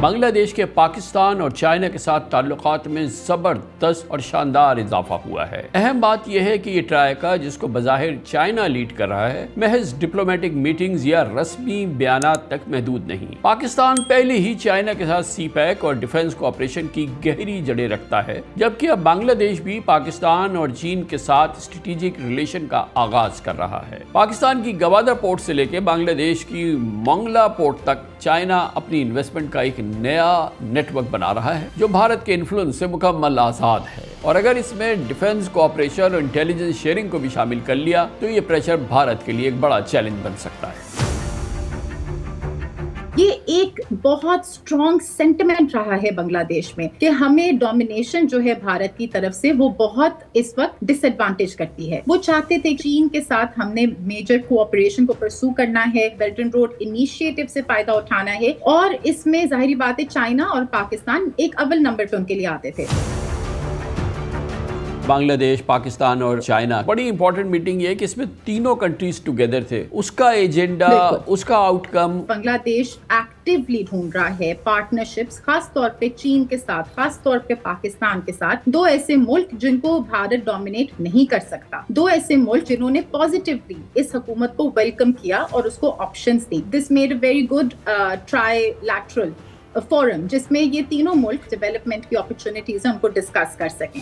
بنگلہ دیش کے پاکستان اور چائنا کے ساتھ تعلقات میں زبردست اور شاندار اضافہ ہوا ہے۔ اہم بات یہ ہے کہ یہ ٹرائیکا، جس کو بظاہر چائنا لیڈ کر رہا ہے، محض ڈپلومیٹک میٹنگز یا رسمی بیانات تک محدود نہیں۔ پاکستان پہلے ہی چائنا کے ساتھ سی پیک اور ڈیفنس کوآپریشن کی گہری جڑیں رکھتا ہے، جبکہ اب بنگلہ دیش بھی پاکستان اور چین کے ساتھ اسٹریٹجک ریلیشن کا آغاز کر رہا ہے۔ پاکستان کی گوادر پورٹ سے لے کے بنگلہ دیش کی مونگلا پورٹ تک چائنا اپنی انویسٹمنٹ کا ایک نیا نیٹ ورک بنا رہا ہے جو بھارت کے انفلوئنس سے مکمل آزاد ہے، اور اگر اس میں ڈیفنس کوآپریشن اور انٹیلیجنس شیئرنگ کو بھی شامل کر لیا تو یہ پریشر بھارت کے لیے ایک بڑا چیلنج بن سکتا ہے۔ یہ ایک بہت سٹرونگ سینٹیمنٹ رہا ہے بنگلہ دیش میں کہ ہمیں ڈومینیشن جو ہے بھارت کی طرف سے وہ بہت اس وقت ڈس ایڈوانٹیج کرتی ہے۔ وہ چاہتے تھے چین کے ساتھ ہم نے میجر کوآپریشن کو پرسو کرنا ہے، بیلٹ اینڈ روڈ انیشیٹو سے فائدہ اٹھانا ہے، اور اس میں ظاہری بات ہے چائنا اور پاکستان ایک اول نمبر پہ ان کے لیے آتے تھے۔ بنگلہ دیش، پاکستان اور چائنا، بڑی امپورٹنٹ میٹنگ یہ ہے کہ اس میں تینوں کنٹریز ٹوگیدر تھے، اس کا ایجنڈا، اس کا آؤٹ کم۔ بنگلہ دیش ایکٹیولی ڈھونڈ رہا ہے پارٹنرشپس، خاص طور پہ چین کے ساتھ، خاص طور پہ پاکستان کے ساتھ، دو ایسے ملک جن کو بھارت ڈومینیٹ نہیں کر سکتا، دو ایسے ملک جنہوں نے پازیٹیولی اس حکومت کو ویلکم کیا اور اس کو options the. This made a very good try lateral forum جس میں یہ تینوں ملک ڈیولپمنٹ کی اپرچونیٹیز ہیں ان کو ڈسکس کر سکیں۔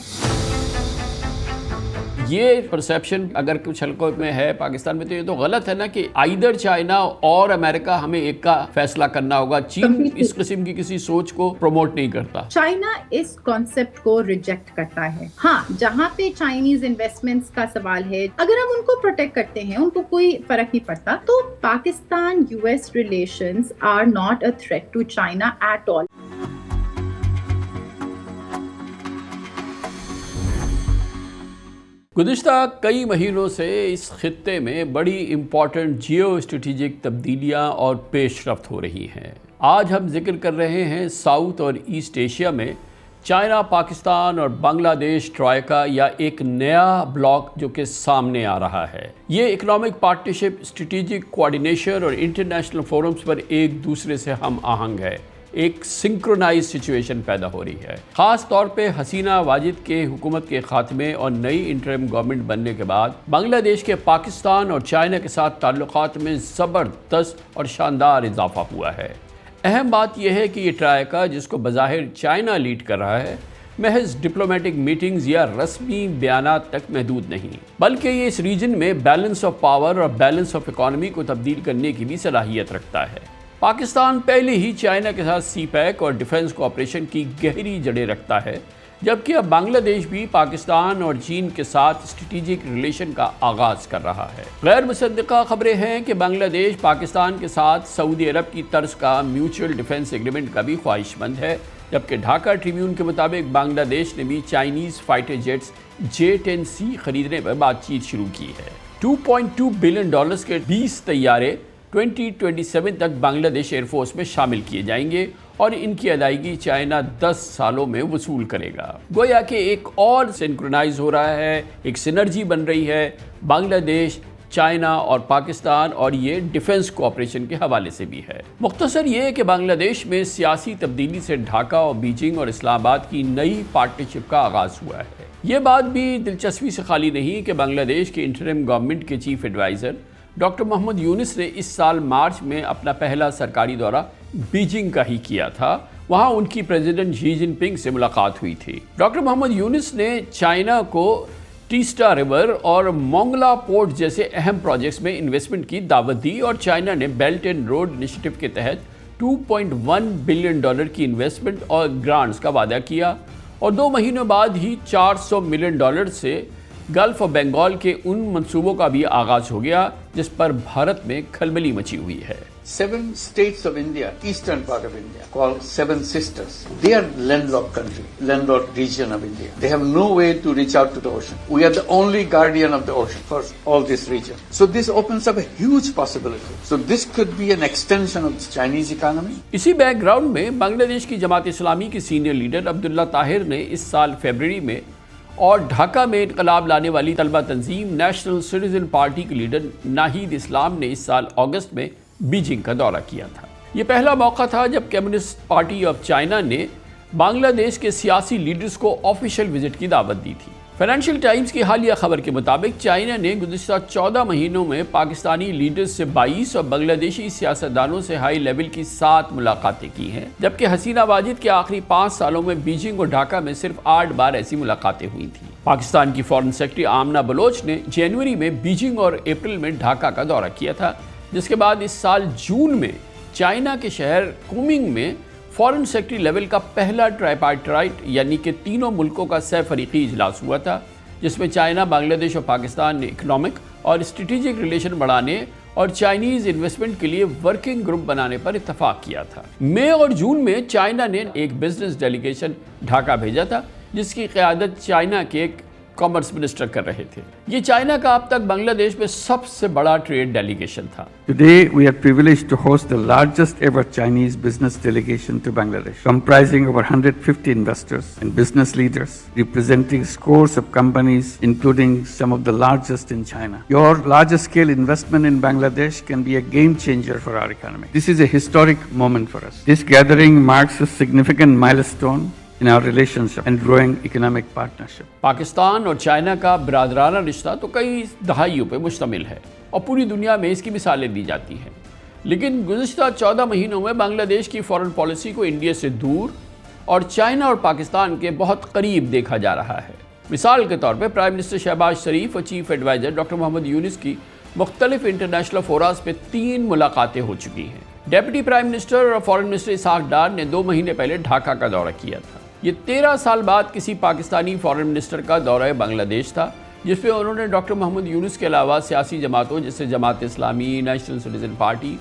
یہ پرسیپشن اگر کچھ حلقوں میں ہے پاکستان میں تو یہ تو غلط ہے نا کہ آئیدر چائنا اور امریکہ ہمیں ایک کا فیصلہ کرنا ہوگا۔ چین اس قسم کی کسی سوچ کو پروموٹ نہیں کرتا۔ چائنا اس کانسیپٹ کو ریجیکٹ کرتا ہے۔ ہاں، جہاں پہ چائنیز انویسٹمنٹس کا سوال ہے، اگر ہم ان کو پروٹیکٹ کرتے ہیں ان کو کوئی فرق نہیں پڑتا، تو Pakistan U S relations are not a threat to China at all. گزشتہ کئی مہینوں سے اس خطے میں بڑی امپورٹنٹ جیو اسٹریٹجک تبدیلیاں اور پیش رفت ہو رہی ہیں۔ آج ہم ذکر کر رہے ہیں ساؤتھ اور ایسٹ ایشیا میں چائنا، پاکستان اور بنگلہ دیش ٹرائیکا یا ایک نیا بلاک جو کہ سامنے آ رہا ہے۔ یہ اکنامک پارٹنرشپ، اسٹریٹجک کوآرڈینیشن اور انٹرنیشنل فورمز پر ایک دوسرے سے ہم آہنگ ہے۔ ایک سنکرونائز سچویشن پیدا ہو رہی ہے، خاص طور پہ حسینہ واجد کے حکومت کے خاتمے اور نئی انٹرم گورنمنٹ بننے کے بعد بنگلہ دیش کے پاکستان اور چائنا کے ساتھ تعلقات میں زبردست اور شاندار اضافہ ہوا ہے۔ اہم بات یہ ہے کہ یہ ٹرائیکا، جس کو بظاہر چائنا لیڈ کر رہا ہے، محض ڈپلومیٹک میٹنگز یا رسمی بیانات تک محدود نہیں، بلکہ یہ اس ریجن میں بیلنس آف پاور اور بیلنس آف اکانومی کو تبدیل کرنے کی بھی صلاحیت رکھتا ہے۔ پاکستان پہلے ہی چائنا کے ساتھ سی پیک اور ڈیفنس کوآپریشن کی گہری جڑیں رکھتا ہے، جبکہ اب بنگلہ دیش بھی پاکستان اور چین کے ساتھ اسٹریٹجک ریلیشن کا آغاز کر رہا ہے۔ غیر مصدقہ خبریں ہیں کہ بنگلہ دیش پاکستان کے ساتھ سعودی عرب کی طرز کا میوچل ڈیفنس ایگریمنٹ کا بھی خواہش مند ہے، جبکہ ڈھاکہ ٹریبیون کے مطابق بنگلہ دیش نے بھی چائنیز فائٹر جیٹس J-10C خریدنے پر بات چیت شروع کی ہے۔ $2.2 بلین کے 20 طیارے 2027 تک بنگلہ دیش ایئر فورس میں شامل کیے جائیں گے اور ان کی ادائیگی چائنا 10 سالوں میں وصول کرے گا۔ گویا کہ ایک اور سنکرونائز ہو رہا ہے، ایک سینرجی بن رہی ہے بنگلہ دیش، چائنا اور پاکستان، اور یہ ڈیفنس کوآپریشن کے حوالے سے بھی ہے۔ مختصر یہ ہے کہ بنگلہ دیش میں سیاسی تبدیلی سے ڈھاکہ اور بیجنگ اور اسلام آباد کی نئی پارٹنرشپ کا آغاز ہوا ہے۔ یہ بات بھی دلچسپی سے خالی نہیں کہ بنگلہ دیش کے انٹرم گورنمنٹ کے چیف ایڈوائزر ڈاکٹر محمد یونس نے اس سال مارچ میں اپنا پہلا سرکاری دورہ بیجنگ کا ہی کیا تھا۔ وہاں ان کی پریزیڈنٹ شی جن پنگ سے ملاقات ہوئی تھی۔ ڈاکٹر محمد یونس نے چائنا کو ٹیسٹا ریور اور مونگلا پورٹ جیسے اہم پروجیکٹس میں انویسٹمنٹ کی دعوت دی، اور چائنا نے بیلٹ اینڈ روڈ انیشیٹو کے تحت $2.1 بلین کی انویسٹمنٹ اور گرانٹس کا وعدہ کیا، اور 2 مہینوں بعد ہی $400 ملین سے گلف آف بنگال کے ان منصوبوں کا بھی آغاز ہو گیا جس پر بھارت میں کھلبلی مچی ہوئی ہے۔ 7 states of India, eastern part of India, called Seven Sisters. They are landlocked country, landlocked region of India. They have no way to reach out to the ocean. We are the only guardian of the ocean for all this region. So this opens up a huge possibility. So this could be an extension of the Chinese economy. اسی back ground میں بنگلہ دیش کی جماعت اسلامی کی senior leader عبداللہ طاہر نے اس سال February میں اور ڈھاکہ میں انقلاب لانے والی طلبہ تنظیم نیشنل سٹیزن پارٹی کے لیڈر ناہید اسلام نے اس سال اگست میں بیجنگ کا دورہ کیا تھا۔ یہ پہلا موقع تھا جب کمیونسٹ پارٹی آف چائنا نے بنگلہ دیش کے سیاسی لیڈرز کو آفیشیل وزٹ کی دعوت دی تھی۔ فائنینشیل ٹائمز کی حالیہ خبر کے مطابق چائنا نے گزشتہ 14 مہینوں میں پاکستانی لیڈرز سے 22 اور بنگلہ دیشی سیاستدانوں سے ہائی لیول کی 7 ملاقاتیں کی ہیں، جبکہ حسینہ واجد کے آخری 5 سالوں میں بیجنگ اور ڈھاکہ میں صرف 8 بار ایسی ملاقاتیں ہوئی تھیں۔ پاکستان کی فارن سیکرٹری آمنہ بلوچ نے جنوری میں بیجنگ اور اپریل میں ڈھاکہ کا دورہ کیا تھا، جس کے بعد اس سال جون میں چائنا کے شہر کومنگ میں فارن سیکرٹری لیول کا پہلا ٹرائپارٹائٹ یعنی کہ تینوں ملکوں کا سہ فریقی اجلاس ہوا تھا، جس میں چائنا، بنگلہ دیش اور پاکستان نے اکنامک اور اسٹریٹجک ریلیشن بڑھانے اور چائنیز انویسٹمنٹ کے لیے ورکنگ گروپ بنانے پر اتفاق کیا تھا۔ مئی اور جون میں چائنا نے ایک بزنس ڈیلیگیشن ڈھاکہ بھیجا تھا، جس کی قیادت چائنا کے ایک کامرس منسٹر کر رہے تھے۔ یہ چائنا کا اب تک بنگلہ دیش میں سب سے بڑا ٹریڈ ڈیلیگیشن تھا۔ Today we are privileged to host the largest ever Chinese business delegation to Bangladesh, comprising over 150 investors and business leaders representing scores of companies, including some of the largest in China. Your largest scale investment in Bangladesh can be a game changer for our economy. This is a historic moment for us. This gathering marks a significant milestone in our relationship and growing economic partnership. Pakistan اور China کا برادرانہ رشتہ تو کئی دہائیوں پہ مشتمل ہے اور پوری دنیا میں اس کی مثالیں دی جاتی ہیں، لیکن گزشتہ 14 مہینوں میں بنگلہ دیش کی فارن پالیسی کو انڈیا سے دور اور چائنا اور پاکستان کے بہت قریب دیکھا جا رہا ہے۔ مثال کے طور پہ پرائم منسٹر شہباز شریف اور چیف ایڈوائزر ڈاکٹر محمد یونس کی مختلف انٹرنیشنل فوراز پہ 3 ملاقاتیں ہو چکی ہیں۔ ڈیپٹی پرائم منسٹر اور فارن منسٹر اسحاق ڈار نے 2 مہینے پہلے ڈھاکہ کا دورہ کیا تھا۔ یہ 13 سال بعد کسی پاکستانی فارن منسٹر کا دورہ بنگلہ دیش تھا، جس پہ انہوں نے ڈاکٹر محمد یونس کے علاوہ سیاسی جماعتوں جیسے Jamaat Islami, national citizen party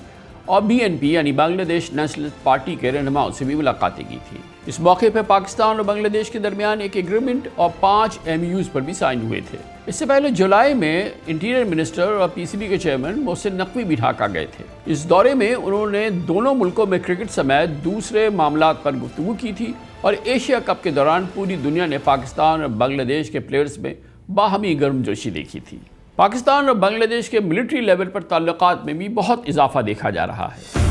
اور BNP یعنی بنگلہ دیش نیشنل پارٹی کے رہنماؤں سے بھی ملاقاتیں کی تھیں۔ اس موقع پہ پاکستان اور بنگلہ دیش کے درمیان ایک ایگریمنٹ اور 5 MOUs پر بھی سائن ہوئے تھے۔ اس سے پہلے جولائی میں انٹیریئر منسٹر اور PCB کے چیئرمین محسن نقوی بھی ڈھاکہ گئے تھے۔ اس دورے میں انہوں نے دونوں ملکوں میں کرکٹ سمیت دوسرے معاملات پر گفتگو کی تھی اور ایشیا کپ کے دوران پوری دنیا نے پاکستان اور بنگلہ دیش کے پلیئرز میں باہمی گرم جوشی دیکھی تھی۔ پاکستان اور بنگلہ دیش کے ملٹری لیول پر تعلقات میں بھی بہت اضافہ دیکھا جا رہا ہے۔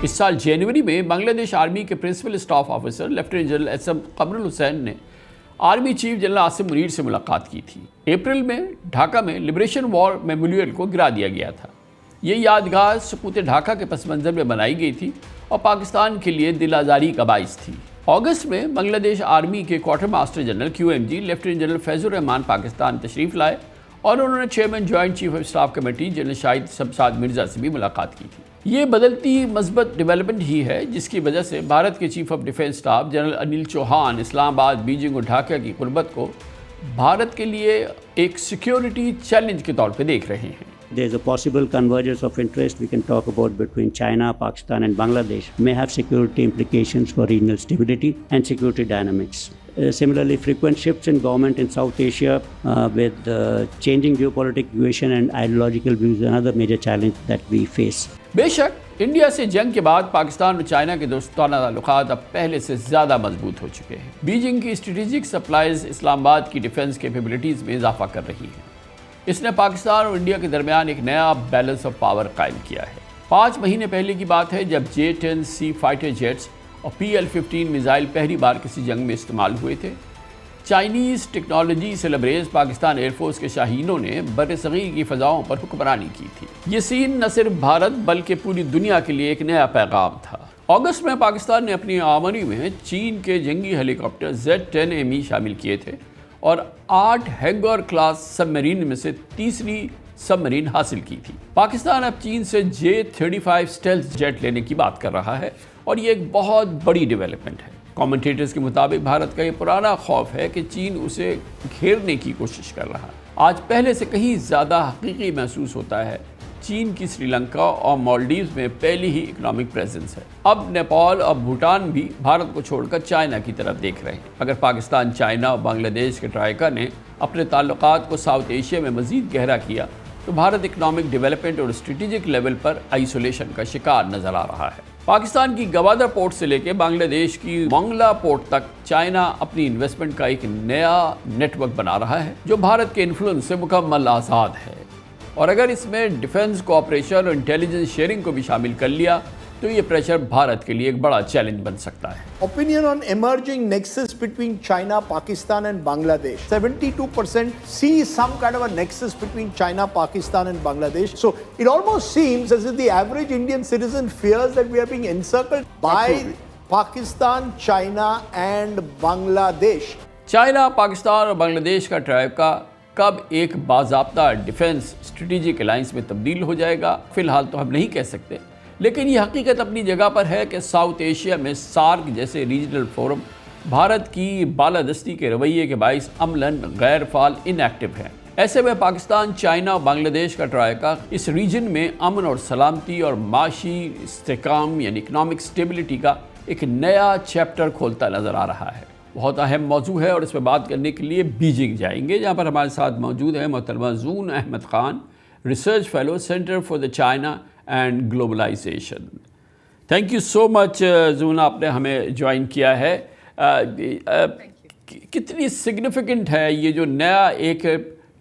اس سال جنوری میں بنگلہ دیش آرمی کے principal staff officer lieutenant general SM Qamar ul-Hussain نے army chief general Asim Munir سے ملاقات کی تھی۔ اپریل میں ڈھاکہ میں لبریشن وار میموریل کو گرا دیا گیا تھا۔ یہ یادگار سقوط ڈھاکہ کے پس منظر میں بنائی گئی تھی اور پاکستان کے لیے دل آزاری کا باعث تھی۔ اگست میں بنگلہ دیش آرمی کے quartermaster general QMG lieutenant general Faiz ur-Rahman Pakistan تشریف لائے اور انہوں نے chairman joint chief of staff committee general Shahid Shamshad Mirza سے بھی ملاقات کی تھی۔ یہ بدلتی مثبت ڈیولپمنٹ ہی ہے جس کی وجہ سے بھارت کے chief of defence staff general Anil Chauhan Islamabad, Beijing اور ڈھاکہ کی قربت کو بھارت کے لیے ایک سیکیورٹی چیلنج کے طور پہ دیکھ رہے ہیں۔ There is a possible convergence of interest we can talk about between China, Pakistan and Bangladesh may have security implications for regional stability and security dynamics. Similarly, frequent shifts in government in South Asia with changing geopolitical equation and ideological views is another major challenge that we face. بے شک India سے جنگ کے بعد پاکستان اور China کے دوستانہ تعلقات اب پہلے سے زیادہ مضبوط ہو چکے ہیں۔ بیجنگ کی اسٹریٹجک سپلائز اسلام آباد کی ڈیفنس کیپیبلٹیز میں اضافہ کر رہی ہیں۔ اس نے پاکستان اور انڈیا کے درمیان ایک نیا بیلنس آف پاور قائم کیا ہے۔ 5 مہینے پہلے کی بات ہے جب J-10C فائٹر جیٹس اور PL-15 میزائل پہلی بار کسی جنگ میں استعمال ہوئے تھے۔ چائنیز ٹیکنالوجی سے لبریز پاکستان ایئر فورس کے شاہینوں نے بر صغیر کی فضاؤں پر حکمرانی کی تھی۔ یہ سین نہ صرف بھارت بلکہ پوری دنیا کے لیے ایک نیا پیغام تھا۔ اگست میں پاکستان نے اپنی آمری میں چین کے جنگی ہیلی کاپٹر Z-10ME شامل کیے تھے اور 8 ہینگور کلاس سب مرین میں سے تیسری سب مرین حاصل کی تھی۔ پاکستان اب چین سے J-35 اسٹیلتھ جیٹ لینے کی بات کر رہا ہے اور یہ ایک بہت بڑی ڈیولپمنٹ ہے۔ کامنٹیٹرز کے مطابق بھارت کا یہ پرانا خوف ہے کہ چین اسے گھیرنے کی کوشش کر رہا ہے۔ آج پہلے سے کہیں زیادہ حقیقی محسوس ہوتا ہے۔ چین کی سری لنکا اور مالڈیوز میں پہلی ہی اکنامک پریزنس ہے۔ اب نیپال اور بھوٹان بھی بھارت کو چھوڑ کر چائنا کی طرف دیکھ رہے ہیں۔ اگر پاکستان، چائنا اور بنگلہ دیش کے ٹرائیکا نے اپنے تعلقات کو ساؤتھ ایشیا میں مزید گہرا کیا تو بھارت اکنامک ڈیولپمنٹ اور اسٹریٹجک لیول پر آئسولیشن کا شکار نظر آ رہا ہے۔ پاکستان کی گوادر پورٹ سے لے کے بنگلہ دیش کی مونگلا پورٹ تک چائنا اپنی انویسٹمنٹ کا ایک نیا نیٹ ورک بنا رہا ہے جو بھارت کے انفلوئنس سے مکمل آزاد ہے، اور اگر اس میں ڈیفنس کوآپریشن اور انٹیلیجنس شیئرنگ کو بھی شامل کر لیا تو یہ پریشر بھارت کے لیے ایک بڑا چیلنج بن سکتا ہے۔ Opinion on emerging nexus between China, Pakistan and Bangladesh. 72% see some kind of a nexus between China, Pakistan and Bangladesh. So it almost seems as if the average Indian citizen fears that we are being encircled by Pakistan, China and Bangladesh. China, Pakistan اور بنگلہ دیش کا troika کب ایک باضابطہ defence strategic alliance میں تبدیل ہو جائے گا فی الحال تو ہم نہیں کہہ سکتے، لیکن یہ حقیقت اپنی جگہ پر ہے کہ ساؤتھ ایشیا میں سارک جیسے ریجنل فورم بھارت کی بالادستی کے رویے کے باعث عملاً غیر فعال انیکٹو ہے۔ ایسے میں پاکستان، چائنا اور بنگلہ دیش کا ٹرائیکا اس ریجن میں امن اور سلامتی اور معاشی استحکام یعنی اکنامک اسٹیبلٹی کا ایک نیا چیپٹر کھولتا نظر آ رہا ہے۔ بہت اہم موضوع ہے اور اس پہ بات کرنے کے لیے بیجنگ جائیں گے، جہاں پر ہمارے ساتھ موجود ہیں محترمہ Zoon Ahmed Khan, research fellow, centre for the China and globalisation. Thank you so much Zoon, آپ نے ہمیں جوائن کیا ہے۔ کتنی سگنیفیکنٹ ہے یہ جو نیا ایک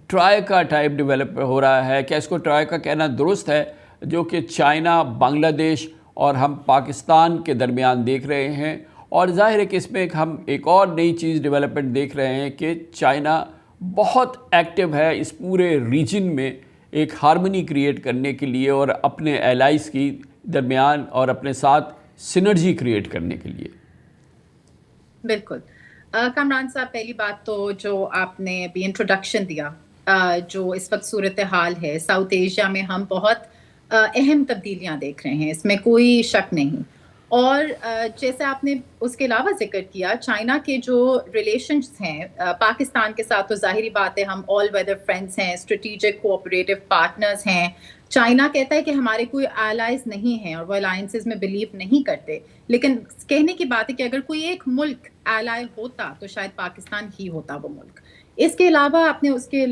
ٹرائیکا ٹائپ ڈیولپ ہو رہا ہے؟ کیا اس کو ٹرائیکا کہنا درست ہے، جو کہ چائنا، بنگلہ دیش اور ہم پاکستان کے درمیان دیکھ رہے ہیں؟ اور ظاہر ہے کہ اس میں ہم ایک اور نئی چیز ڈیولپمنٹ دیکھ رہے ہیں کہ چائنا بہت ایکٹیو ہے اس پورے ریجن میں ایک ہارمنی کریٹ کرنے کے لیے اور اپنے ایلائز کی درمیان اور اپنے ساتھ سنرجی کریٹ کرنے کے لیے۔ بالکل کامران صاحب، پہلی بات تو جو آپ نے ابھی انٹروڈکشن دیا، جو اس وقت صورتحال ہے ساؤتھ ایشیا میں، ہم بہت اہم تبدیلیاں دیکھ رہے ہیں، اس میں کوئی شک نہیں۔ اور جیسے آپ نے اس کے علاوہ ذکر کیا، چائنا کے جو ریلیشنز ہیں پاکستان کے ساتھ، تو ظاہری بات ہے ہم آل ویدر فرینڈس ہیں، اسٹریٹجک کوآپریٹو پارٹنرز ہیں۔ چائنا کہتا ہے کہ ہمارے کوئی allies نہیں ہیں اور وہ alliances میں بلیو نہیں کرتے، لیکن کہنے کی بات ہے کہ اگر کوئی ایک ملک ally ہوتا تو شاید پاکستان ہی ہوتا وہ ملک۔ اس کے علاوہ آپ نے اس کے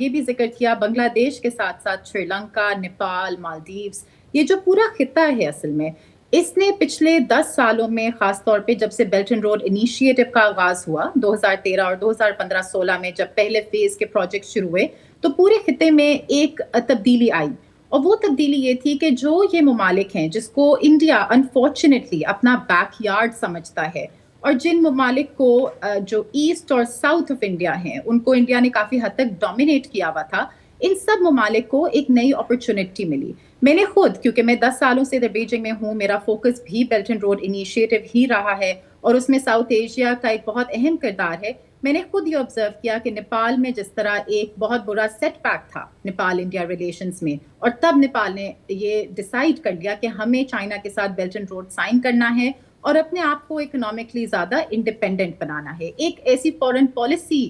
یہ بھی ذکر کیا بنگلہ دیش کے ساتھ ساتھ سری لنکا، نیپال، مالدیوز، یہ جو پورا خطہ ہے اصل میں اس نے پچھلے 10 سالوں میں، خاص طور پہ جب سے بیلٹ اینڈ روڈ انیشیٹو کا آغاز ہوا 2013 اور 2015-16 میں، جب پہلے فیز کے پروجیکٹ شروع ہوئے، تو پورے خطے میں ایک تبدیلی آئی، اور وہ تبدیلی یہ تھی کہ جو یہ ممالک ہیں جس کو انڈیا انفارچونیٹلی اپنا بیک یارڈ سمجھتا ہے، اور جن ممالک کو جو ایسٹ اور ساؤتھ آف انڈیا ہیں ان کو انڈیا نے کافی حد تک ڈومینیٹ کیا ہوا تھا، ان سب ممالک کو ایک نئی اپرچونٹی ملی۔ میں نے خود، کیونکہ میں 10 سالوں سے بیجنگ میں ہوں، میرا فوکس بھی بیلٹ اینڈ روڈ انیشیٹو ہی رہا ہے اور اس میں ساؤتھ ایشیا کا ایک بہت اہم کردار ہے۔ میں نے خود یہ آبزرو کیا کہ نیپال میں جس طرح ایک بہت برا سیٹ بیک تھا نیپال انڈیا ریلیشنز میں، اور تب نیپال نے یہ ڈیسائیڈ کر لیا کہ ہمیں چائنا کے ساتھ بیلٹ اینڈ روڈ سائن کرنا ہے اور اپنے آپ کو اکنامکلی زیادہ انڈیپینڈنٹ بنانا ہے، ایک ایسی فورن پالیسی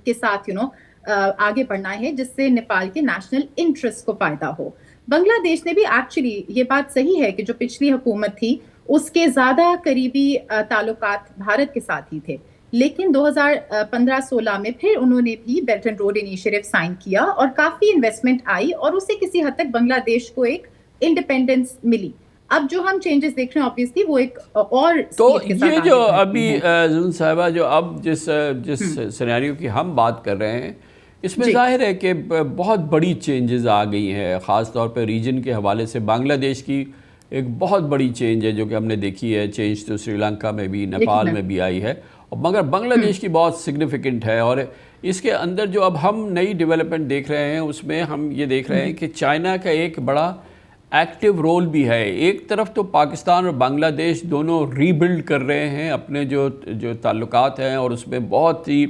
کے ساتھ آگے بڑھنا ہے جس سے نیپال کے نیشنل انٹرسٹ کو فائدہ ہو۔ بنگلہ دیش نے بھی ایکچولی یہ بات صحیح ہے کہ جو پچھلی حکومت تھی اس کے زیادہ قریبی تعلقات بھارت کے ساتھ ہی تھے، لیکن 2015-16 میں پھر انہوں نے بھی belt and road initiative sign کیا اور کافی انویسٹمنٹ آئی اور اس سے کسی حد تک بنگلہ دیش کو ایک انڈیپینڈنس ملی۔ اب جو ہم چینجز دیکھ رہے ہیں آبویسلی وہ ایک اور تو یہ جو ابھی زون صاحبہ جو اب جس سینیریو کی ہم بات کر رہے ہیں اس میں ظاہر ہے کہ بہت بڑی چینجز آ گئی ہیں، خاص طور پہ ریجن کے حوالے سے بنگلہ دیش کی ایک بہت بڑی چینج ہے جو کہ ہم نے دیکھی ہے، چینج تو سری لنکا میں بھی، نیپال میں بھی آئی ہے، مگر بنگلہ دیش کی بہت سگنیفیکنٹ ہے۔ اور اس کے اندر جو اب ہم نئی ڈیولپمنٹ دیکھ رہے ہیں اس میں ہم یہ دیکھ رہے ہیں کہ چائنا کا ایک بڑا ایکٹیو رول بھی ہے۔ ایک طرف تو پاکستان اور بنگلہ دیش دونوں ری بلڈ کر رہے ہیں اپنے جو تعلقات ہیں، اور اس میں بہت ہی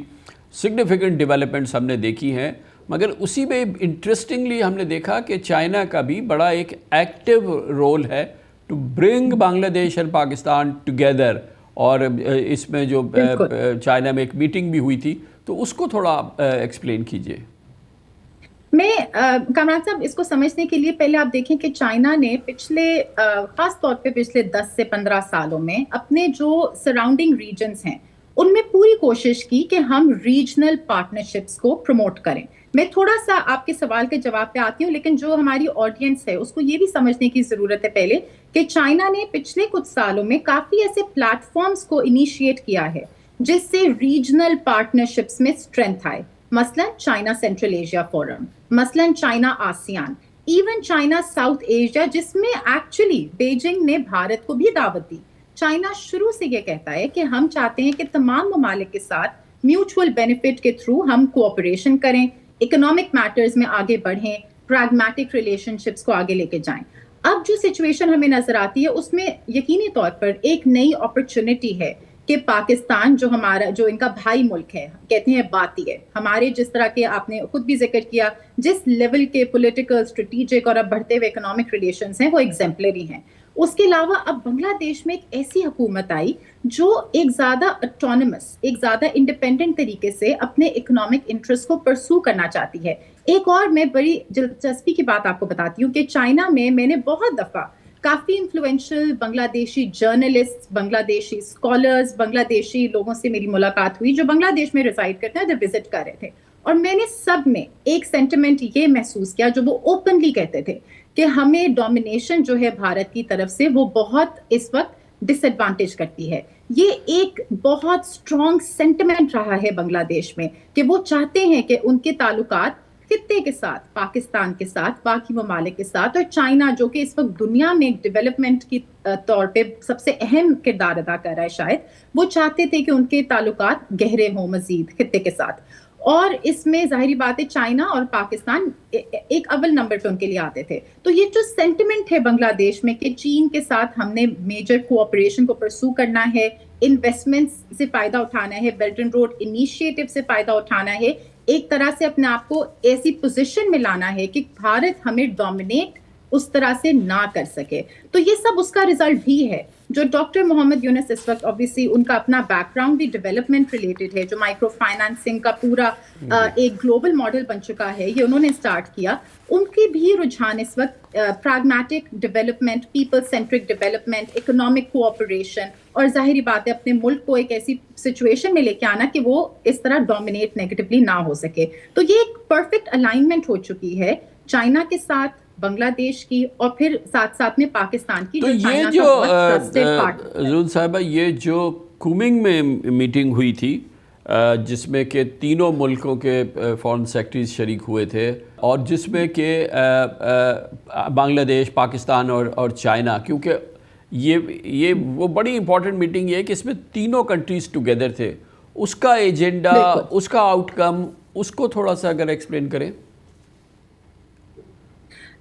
سگنیفیکنٹ ڈیولپمنٹس ہم نے دیکھی ہیں، مگر اسی میں انٹرسٹنگلی ہم نے دیکھا کہ چائنا کا بھی بڑا ایک ایکٹیو رول ہے ٹو برنگ بنگلہ دیش اور پاکستان ٹوگیدر۔ اور اس میں جو چائنا میں ایک میٹنگ بھی ہوئی تھی، تو اس کو تھوڑا ایکسپلین کیجئے۔ میں کامران صاحب اس کو سمجھنے کے لیے پہلے آپ دیکھیں کہ چائنا نے پچھلے خاص طور پہ پچھلے 10 سے 15 سالوں میں اپنے جو سراؤنڈنگ ریجنز ہیں ان میں پوری کوشش کی کہ ہم ریجنل پارٹنرشپس کو پروموٹ کریں۔ میں تھوڑا سا آپ کے سوال کے جواب پہ آتی ہوں، لیکن جو ہماری آڈینس ہے اس کو یہ بھی سمجھنے کی ضرورت ہے پہلے کہ چائنا نے پچھلے کچھ سالوں میں کافی ایسے پلیٹ فارمز کو انیشیٹ کیا ہے جس سے ریجنل پارٹنرشپس میں اسٹرینتھ آئے. مثلاً چائنا سینٹرل ایشیا فورم, مثلاً China ASEAN, even China south Asia, جس میں ایکچولی بیجنگ نے بھارت کو بھی دعوت دی. چائنا شروع سے یہ کہتا ہے کہ ہم چاہتے ہیں کہ تمام ممالک کے ساتھ میوچول بینیفٹ کے تھرو ہم کوآپریشن کریں, اکنامک میٹرز میں آگے بڑھیں, پریگمیٹک ریلیشن شپس کو آگے لے کے جائیں. اب جو سچویشن ہمیں نظر آتی ہے اس میں یقینی طور پر ایک نئی اپرچونٹی ہے کہ پاکستان جو ان کا بھائی ملک ہے, کہتے ہیں باتی ہے, ہمارے جس طرح کے آپ نے خود بھی ذکر کیا جس لیول کے پولیٹیکل, اسٹریٹجک اور اب بڑھتے ہوئے اکنامک ریلیشنز ہیں وہ ایگزمپلری ہیں. اس کے علاوہ اب بنگلہ دیش میں ایک ایسی حکومت آئی جو ایک زیادہ اٹونومس, ایک زیادہ انڈیپینڈنٹ طریقے سے اپنے اکنامک انٹرسٹ کو پرسو کرنا چاہتی ہے. ایک اور میں بڑی دلچسپی کی بات آپ کو بتاتی ہوں کہ چائنا میں نے بہت دفعہ کافی انفلوئنشل بنگلہ دیشی جرنلسٹ, بنگلہ دیشی اسکالرز, بنگلہ دیشی لوگوں سے میری ملاقات ہوئی جو بنگلہ دیش میں ریزائڈ کرتے ہیں, جب وزٹ کر رہے تھے, اور میں نے سب میں ایک سینٹیمنٹ یہ محسوس کیا جو وہ اوپنلی کہتے تھے کہ ہمیں ڈومینیشن جو ہے بھارت کی طرف سے وہ بہت اس وقت ڈس ایڈوانٹیج کرتی ہے. یہ ایک بہت اسٹرانگ سینٹیمنٹ رہا ہے بنگلہ دیش میں کہ وہ چاہتے ہیں کہ ان کے تعلقات خطے کے ساتھ, پاکستان کے ساتھ, باقی ممالک کے ساتھ, اور چائنا جو کہ اس وقت دنیا میں ڈیولپمنٹ کی طور پہ سب سے اہم کردار ادا کر رہا ہے شاید, وہ چاہتے تھے کہ ان کے تعلقات گہرے ہوں مزید خطے کے ساتھ. اور اس میں ظاہری بات ہے چائنا اور پاکستان ایک اول نمبر پہ ان کے لیے آتے تھے. تو یہ جو سینٹیمنٹ ہے بنگلہ دیش میں کہ چین کے ساتھ ہم نے میجر کوآپریشن کو پرسو کرنا ہے, انویسٹمنٹ سے فائدہ اٹھانا ہے, بیلٹ اینڈ روڈ انیشیٹو سے فائدہ اٹھانا ہے, ایک طرح سے اپنے آپ کو ایسی پوزیشن میں لانا ہے کہ بھارت ہمیں ڈومینیٹ اس طرح سے نہ کر سکے. تو یہ سب اس کا ریزلٹ بھی ہے. جو ڈاکٹر محمد یونس اس وقت obviously ان کا اپنا بیک گراؤنڈ بھی ڈیولپمنٹ ریلیٹڈ ہے, جو مائکرو فائنانسنگ کا پورا ایک گلوبل ماڈل بن چکا ہے, یہ انہوں نے اسٹارٹ کیا. ان کی بھی رجحان اس وقت pragmatic development, people centric development, economic cooperation, اور ظاہری بات ہے اپنے ملک کو ایک ایسی سچویشن میں لے کے آنا کہ وہ اس طرح ڈومینیٹ نیگیٹولی نہ ہو سکے. تو یہ ایک پرفیکٹ الائنمنٹ ہو چکی ہے چائنا کے ساتھ, بنگلہ دیش کی, اور پھر ساتھ ساتھ میں پاکستان کی. تو یہ جو زون صاحبہ, یہ جو کومنگ میں میٹنگ ہوئی تھی جس میں کہ تینوں ملکوں کے فارن سیکرٹریز شریک ہوئے تھے, اور جس میں کہ بنگلہ دیش, پاکستان اور چائنا, کیونکہ یہ وہ بڑی امپورٹنٹ میٹنگ یہ ہے کہ اس میں تینوں کنٹریز ٹوگیدر تھے, اس کا ایجنڈا, اس کا آؤٹ کم, اس کو تھوڑا سا اگر ایکسپلین کریں.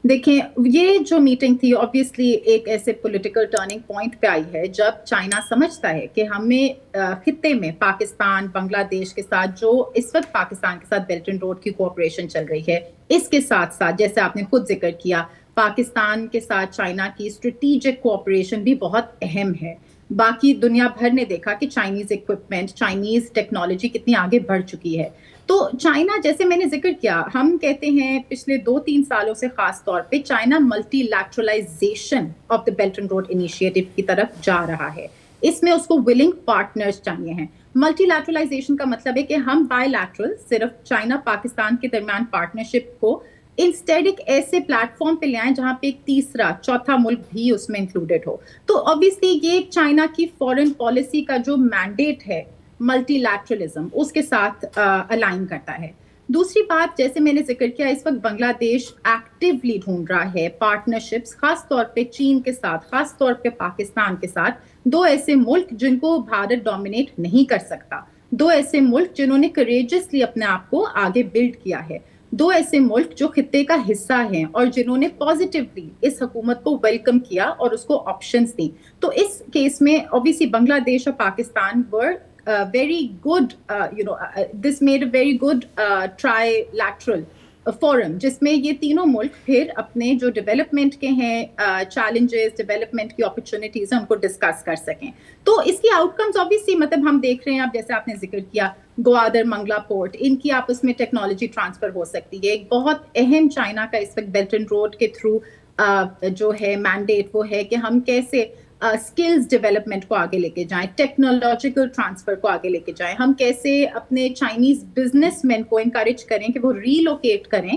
دیکھیں, یہ جو میٹنگ تھی obviously ایک ایسے پولیٹیکل ٹرننگ پوائنٹ پہ آئی ہے جب چائنا سمجھتا ہے کہ ہمیں خطے میں پاکستان, بنگلہ دیش کے ساتھ جو اس وقت پاکستان کے ساتھ بیلٹ اینڈ روڈ کی کوآپریشن چل رہی ہے, اس کے ساتھ ساتھ جیسے آپ نے خود ذکر کیا پاکستان کے ساتھ چائنا کی اسٹریٹجک کوآپریشن بھی بہت اہم ہے. باقی دنیا بھر نے دیکھا کہ چائنیز اکوپمنٹ, چائنیز ٹیکنالوجی کتنی آگے بڑھ چکی ہے. تو چائنا, جیسے میں نے ذکر کیا, ہم کہتے ہیں پچھلے 2-3 سالوں سے خاص طور پہ China multi lateralisation of the belt and road initiative کی طرف جا رہا ہے. اس میں اس کو ولنگ پارٹنرز چاہیے ہیں. ملٹی لیٹرلائزیشن کا مطلب ہے کہ ہم بائی لیٹرل صرف چائنا پاکستان کے درمیان پارٹنرشپ کو انسٹیڈ ایک ایسے پلیٹ فارم پہ لے آئیں جہاں پہ ایک تیسرا, چوتھا ملک بھی اس میں انکلوڈیڈ ہو. تو obviously یہ چائنا کی فورن پالیسی کا جو مینڈیٹ ہے ملٹی لیٹرلزم, اس کے ساتھ الائن کرتا ہے. دوسری بات, جیسے میں نے ذکر کیا, اس وقت بنگلہ دیش ایکٹیولی ڈھونڈ رہا ہے پارٹنرشپس, خاص طور پہ چین کے ساتھ, خاص طور پہ پاکستان کے ساتھ, دو ایسے ملک جن کو بھارت ڈومینیٹ نہیں کر سکتا, دو ایسے ملک جنہوں نے کریجسلی اپنے آپ کو آگے بلڈ کیا ہے, دو ایسے ملک جو خطے کا حصہ ہیں اور جنہوں نے پازیٹیولی اس حکومت کو ویلکم کیا اور اس کو آپشنز دیں. تو اس کیس میں obviously بنگلہ دیش اور Pakistan were very good, this made a very good trilateral forum جس میں یہ تینوں ملک پھر اپنے جو ڈیولپمنٹ کے ہیں چیلنجز, ڈیولپمنٹ کی اپرچونیٹیز ہیں, ان کو ڈسکس کر سکیں. تو اس کی آؤٹ کمز obviously مطلب ہم دیکھ رہے ہیں, اب جیسے آپ نے ذکر کیا گوادر منگلا پورٹ, ان کی آپس میں ٹیکنالوجی ٹرانسفر ہو سکتی ہے. ایک بہت اہم چائنا کا اس وقت بیلٹ اینڈ روڈ کے تھرو جو ہے مینڈیٹ وہ ہے کہ ہم کیسے اسکلز ڈیولپمنٹ کو آگے لے کے جائیں, ٹیکنالوجیکل ٹرانسفر کو آگے لے کے جائیں, ہم کیسے اپنے چائنیز بزنس مین کو انکریج کریں کہ وہ ری لوکیٹ کریں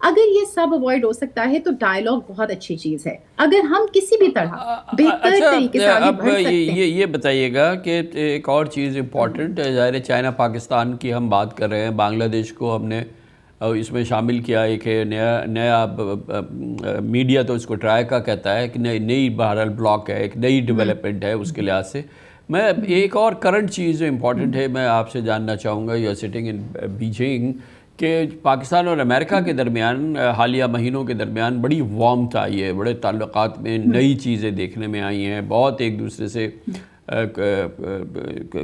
اگر یہ سب اوائڈ ہو سکتا ہے تو ڈائلاگ بہت اچھی چیز ہے. اگر ہم کسی بھی طرح بہتر طریقے سے آگے بڑھ سکتے ہیں. یہ بتائیے گا کہ ایک اور چیز امپورٹنٹ ہے، ظاہر چائنا پاکستان کی ہم بات کر رہے ہیں، بنگلہ دیش کو ہم نے اس میں شامل کیا. ایک نیا میڈیا تو اس کو ٹرائی کا کہتا ہے کہ نئی بہرحال بلاک ہے، ایک نئی ڈیولپمنٹ ہے اس کے لحاظ سے. میں ایک اور کرنٹ چیز جو امپورٹنٹ ہے میں آپ سے جاننا چاہوں گا، you are sitting in Beijing, کہ پاکستان اور امریکہ کے درمیان حالیہ مہینوں کے درمیان بڑی وارمتھ آئی ہے، بڑے تعلقات میں نئی چیزیں دیکھنے میں آئی ہیں، بہت ایک دوسرے سے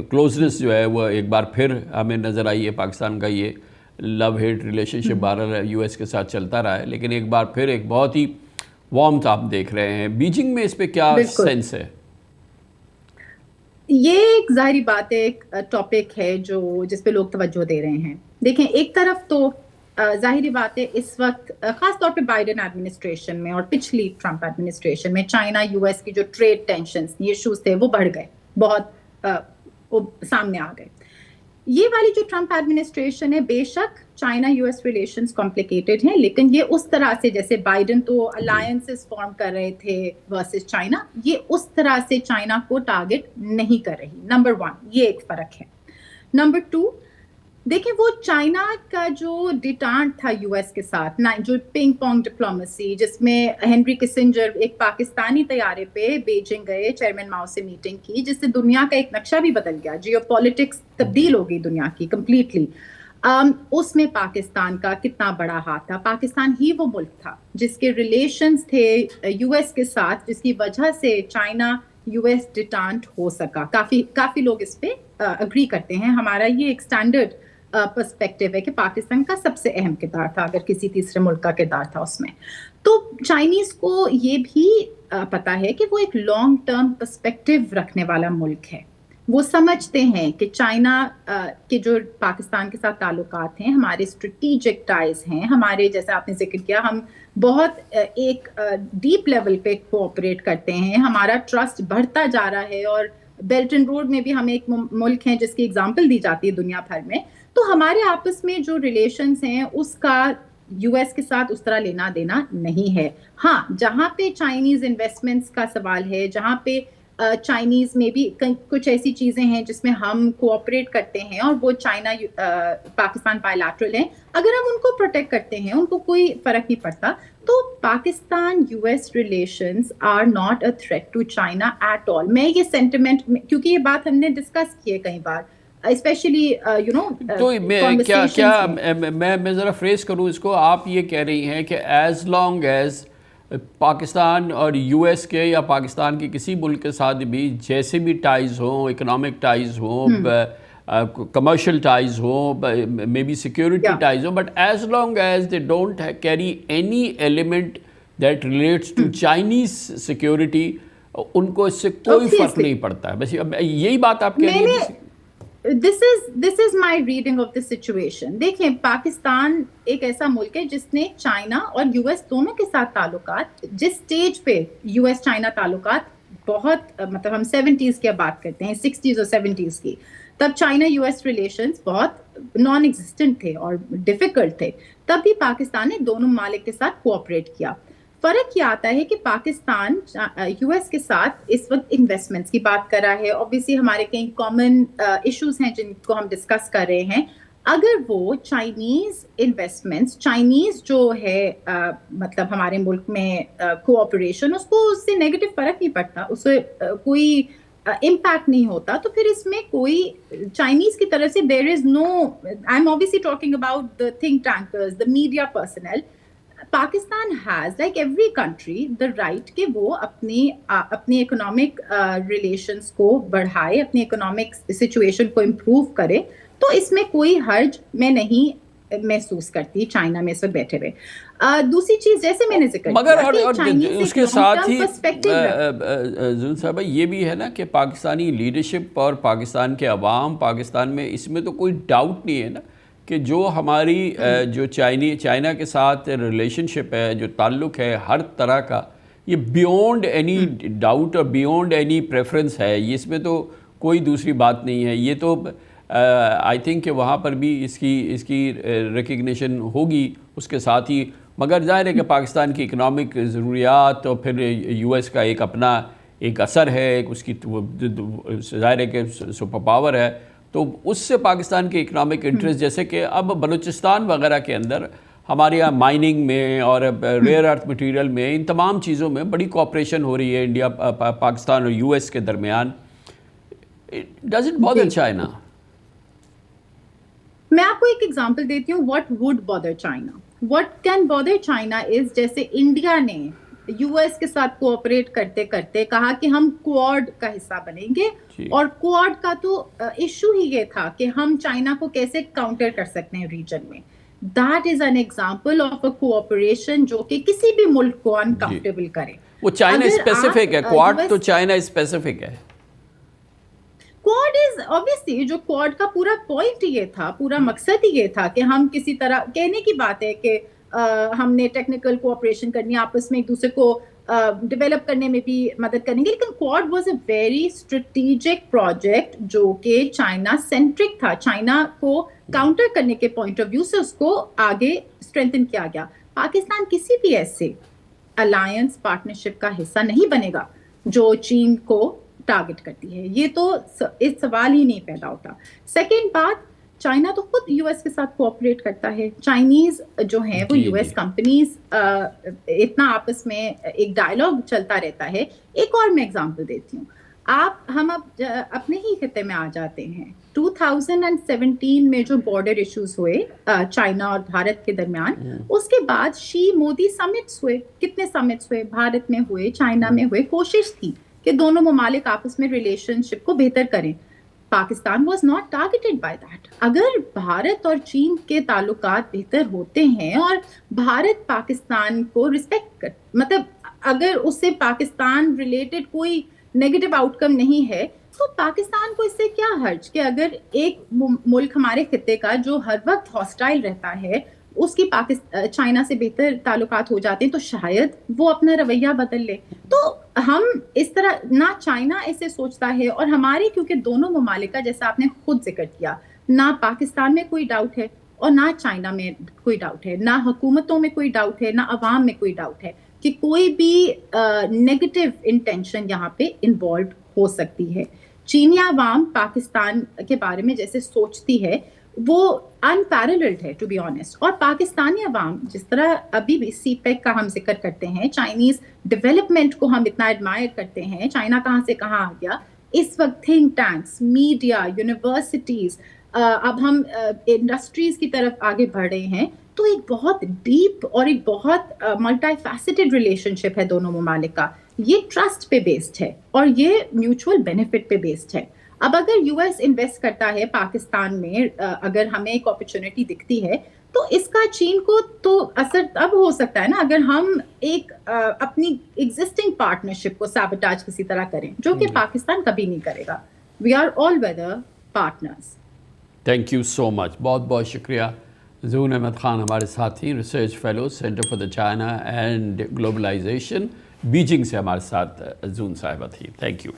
کلوزنس جو ہے وہ ایک بار پھر ہمیں نظر آئی ہے. پاکستان کا یہ لو ہیٹ ریلیشن شپ بہرحال یو ایس کے ساتھ چلتا رہا ہے، لیکن ایک بار پھر ایک بہت ہی وارمتھ آپ دیکھ رہے ہیں. بیجنگ میں اس پہ کیا سینس ہے؟ یہ ایک ظاہری بات ہے، ایک ٹاپک ہے جس پہ لوگ توجہ دے رہے ہیں. دیکھیں، ایک طرف تو ظاہری بات ہے اس وقت خاص طور پہ بائیڈن ایڈمنسٹریشن میں اور پچھلی ٹرمپ ایڈمنسٹریشن میں چائنا یو ایس کی جو ٹریڈ ٹینشنز ایشوز تھے وہ بڑھ گئے، بہت وہ سامنے آ گئے. یہ والی جو ٹرمپ ایڈمنسٹریشن ہے، بے شک China you S relations complicated ہیں، لیکن یہ اس طرح سے جیسے بائیڈن تو الائنسز فارم کر رہے تھے ورسز چائنا، یہ اس طرح سے چائنا کو ٹارگٹ نہیں کر رہی. نمبر 1 یہ ایک فرق ہے. نمبر 2 دیکھیں، وہ چائنا کا جو ڈیٹانٹ تھا یو ایس کے ساتھ، جو پنگ پونگ ڈپلومیسی، جس میں ہنری کسنجر ایک پاکستانی طیارے پہ بیجنگ گئے، چیئرمین ماؤ سے میٹنگ کی، جس سے دنیا کا ایک نقشہ بھی بدل گیا، جیو پالیٹکس تبدیل ہو گئی دنیا کی کمپلیٹلی. اس میں پاکستان کا کتنا بڑا ہاتھ تھا. پاکستان ہی وہ ملک تھا جس کے ریلیشنز تھے یو ایس کے ساتھ، جس کی وجہ سے چائنا یو ایس ڈیٹانٹ ہو سکا. کافی لوگ اس پہ اگری کرتے ہیں. ہمارا یہ ایک اسٹینڈرڈ پرسپیکٹو ہے کہ پاکستان کا سب سے اہم کردار تھا، اگر کسی تیسرے ملک کا کردار تھا اس میں. تو چائنیز کو یہ بھی پتا ہے کہ وہ ایک لانگ ٹرم پرسپیکٹو رکھنے والا ملک ہے. وہ سمجھتے ہیں کہ چائنا کے جو پاکستان کے ساتھ تعلقات ہیں، ہمارے اسٹریٹیجک ٹائز ہیں، ہمارے جیسا آپ نے ذکر کیا، ہم بہت ایک ڈیپ لیول پہ کوآپریٹ کرتے ہیں، ہمارا ٹرسٹ بڑھتا جا رہا ہے، اور بیلٹ اینڈ روڈ میں بھی ہم ایک ملک ہیں جس کی اگزامپل دی جاتی ہے دنیا بھر میں. تو ہمارے آپس میں جو ریلیشنز ہیں اس کا یو ایس کے ساتھ اس طرح لینا دینا نہیں ہے. ہاں، جہاں پہ چائنیز انویسٹمنٹس کا سوال ہے، جہاں پہ چائنیز میں بھی کچھ ایسی چیزیں ہیں جس میں ہم کوآپریٹ کرتے ہیں اور وہ چائنا پاکستان بائیلیٹرل ہیں، اگر ہم ان کو پروٹیکٹ کرتے ہیں ان کو کوئی فرق نہیں پڑتا. تو Pakistan U S relations are not a threat to China at all. میں یہ سینٹیمنٹ، کیونکہ یہ بات ہم نے ڈسکس کی ہے کئی بار، اسپیشلی تو میں ذرا فریز کروں اس کو. آپ یہ کہہ رہی ہیں کہ ایز لانگ ایز پاکستان اور یو ایس کے یا پاکستان کے کسی ملک کے ساتھ بھی جیسے بھی ٹائز ہوں، اکنامک ٹائز ہوں، کمرشل ٹائز ہوں، مے بی سیکورٹی ٹائز ہوں، but as long as they don't carry any element that relates to Chinese security, ان کو اس سے کوئی فرق نہیں پڑتا ہے. بس یہی بات آپ کہہ رہی ہیں. This is my reading of the situation. دیکھیں، پاکستان ایک ایسا ملک ہے جس نے چائنا اور یو ایس دونوں کے ساتھ تعلقات، جس سٹیج پہ یو ایس چائنا تعلقات بہت، مطلب ہم 70s کی بات کرتے ہیں، 60s اور 70s کی، تب چائنا یو ایس ریلیشنز بہت نان ایگزسٹنٹ تھے اور ڈیفیکلٹ تھے. تب بھی پاکستان نے دونوں ممالک کے ساتھ کوآپریٹ کیا. فرق یہ آتا ہے کہ پاکستان یو ایس کے ساتھ اس وقت انویسٹمنٹس کی بات کر رہا ہے. اوبیسلی ہمارے کئی کامن ایشوز ہیں جن کو ہم ڈسکس کر رہے ہیں. اگر وہ چائنیز انویسٹمنٹس، چائنیز جو ہے مطلب ہمارے ملک میں کوآپریشن، اس کو اس سے نیگیٹو فرق نہیں پڑتا، اس سے کوئی امپیکٹ نہیں ہوتا، تو پھر اس میں کوئی چائنیز کی طرف سے there is no, I'm obviously talking about the think tankers, the media personnel. Pakistan has like every country the right کہ وہ اپنی اکنامک ریلیشنس کو بڑھائے، اپنی اکنامک سچویشن کو امپروو کرے. تو اس میں کوئی حرج میں نہیں محسوس کرتی چائنا میں اس وقت بیٹھے ہوئے. دوسری چیز جیسے میں نے ذکر کیا، مگر اس کے ساتھ ہی زون صاحبہ یہ بھی ہے نا کہ پاکستانی لیڈرشپ اور پاکستان کے عوام، پاکستان میں اس میں تو کوئی ڈاؤٹ نہیں ہے نا کہ جو ہماری جو چائنا کے ساتھ ریلیشن شپ ہے، جو تعلق ہے ہر طرح کا، یہ بیونڈ اینی ڈاؤٹ اور بیونڈ اینی پریفرنس ہے. اس میں تو کوئی دوسری بات نہیں ہے. یہ تو آئی تھنک کہ وہاں پر بھی اس کی ریکگنیشن ہوگی. اس کے ساتھ ہی مگر ظاہر ہے کہ پاکستان کی اکنامک ضروریات اور پھر یو ایس کا ایک اپنا ایک اثر ہے، ایک اس کی ظاہر ہے کہ سپر پاور ہے، تو اس سے پاکستان کے اکنامک انٹرسٹ، جیسے کہ اب بلوچستان وغیرہ کے اندر ہمارے یہاں مائننگ میں اور ریئر ارتھ مٹیریل میں، ان تمام چیزوں میں بڑی کوآپریشن ہو رہی ہے انڈیا، پاکستان اور یو ایس کے درمیان. Does it bother China? میں آپ کو ایک ایگزامپل دیتی ہوں what would bother China. What can bother China is, جیسے انڈیا نے یو ایس کے ساتھ کوآپریٹ کرتے کرتے کہا کہ ہم کوآڈ کا حصہ بنیں گے، اور کوآڈ کا تو ایشو ہی یہ تھا کہ ہم چائنا کو کیسے کاؤنٹر کر سکتے ہیں ریجن میں. That is an example of a cooperation جو کہ کسی بھی ملک کو انکمفرٹیبل کرے. وہ چائنا اسپیسیفک ہے، کوآڈ تو چائنا اسپیسیفک ہے. کوآڈ از obviously، جو کوآڈ کا پورا پوائنٹ یہ تھا، پورا مقصد ہی یہ تھا کہ ہم کسی طرح، کہنے کی بات ہے کہ ہم نے ٹیکنیکل کوآپریشن کرنی ہے، آپس میں ایک دوسرے کو ڈیولپ کرنے میں بھی مدد کریں گے. لیکن Quad was a very strategic project جو کہ چائنا سینٹرک تھا. چائنا کو کاؤنٹر کرنے کے پوائنٹ آف ویو سے اس کو آگے اسٹرینتھن کیا گیا. پاکستان کسی بھی ایسے الائنس پارٹنرشپ کا حصہ نہیں بنے گا جو چین کو ٹارگٹ کرتی ہے. یہ تو اس سوال ہی نہیں پیدا ہوتا. سیکنڈ بات، چائنا تو خود یو ایس کے ساتھ کوآپریٹ کرتا ہے. چائنیز جو ہیں وہ یو ایس کمپنیز اتنا آپس میں ایک ڈائلاگ چلتا رہتا ہے. ایک اور میں ایگزامپل دیتی ہوں. ہم اب اپنے ہی خطے میں آ جاتے ہیں. 2017 میں جو بارڈر ایشوز ہوئے چائنا اور بھارت کے درمیان، اس کے بعد شی مودی سمٹس ہوئے. کتنے سمٹس ہوئے؟ بھارت میں ہوئے، چائنا میں ہوئے. کوشش تھی کہ دونوں ممالک آپس میں ریلیشن شپ کو بہتر کریں. Pakistan was not targeted by that. اگر بھارت اور چین کے تعلقات بہتر ہوتے ہیں اور بھارت پاکستان کو رسپیکٹ مطلب اگر اس سے پاکستان ریلیٹڈ کوئی نیگیٹو آؤٹ کم نہیں ہے، تو پاکستان کو اس سے کیا حرج کہ اگر ایک ملک ہمارے خطے کا جو ہر وقت ہاسٹائل رہتا ہے اس کی چائنا سے بہتر تعلقات ہو جاتے ہیں تو شاید وہ اپنا رویہ بدل لے. تو ہم اس طرح، نہ چائنا ایسے سوچتا ہے اور ہمارے، کیونکہ دونوں ممالک کا جیسا آپ نے خود ذکر کیا، نہ پاکستان میں کوئی ڈاؤٹ ہے اور نہ چائنا میں کوئی ڈاؤٹ ہے، نہ حکومتوں میں کوئی ڈاؤٹ ہے، نہ عوام میں کوئی ڈاؤٹ ہے کہ کوئی بھی نیگیٹو انٹینشن یہاں پہ انوالوڈ ہو سکتی ہے. چینی عوام پاکستان کے بارے میں جیسے سوچتی ہے وہ انپیرللڈ ہے ٹو بی آنیسٹ. اور پاکستانی عوام جس طرح ابھی بھی سی پیک کا ہم ذکر کرتے ہیں، چائنیز ڈیولپمنٹ کو ہم اتنا ایڈمائر کرتے ہیں، چائنا کہاں سے کہاں آ گیا. اس وقت تھنک ٹینکس، میڈیا، یونیورسٹیز، اب ہم انڈسٹریز کی طرف آگے بڑھ رہے ہیں. تو ایک بہت ڈیپ اور ایک بہت ملٹی فیسٹڈ ریلیشن شپ ہے دونوں ممالک کا. یہ ٹرسٹ پہ بیسڈ ہے اور یہ میوچول بینیفٹ پہ بیسڈ ہے. اب اگر یو ایس انویسٹ کرتا ہے پاکستان میں، اگر ہمیں ایک اپرچونٹی دکھتی ہے، تو اس کا چین کو تو اثر تب ہو سکتا ہے نا اگر ہم ایک اپنی ایگزسٹنگ پارٹنرشپ کو سیبوٹاج کسی طرح کریں، جو کہ پاکستان کبھی نہیں کرے گا. We are all weather partners. Thank you so much. بہت بہت شکریہ. زون احمد خان ہمارے ساتھی، research fellow, centre for the China and globalisation, Beijing سے ہمارے ساتھ زون صاحبہ تھی. Thank you.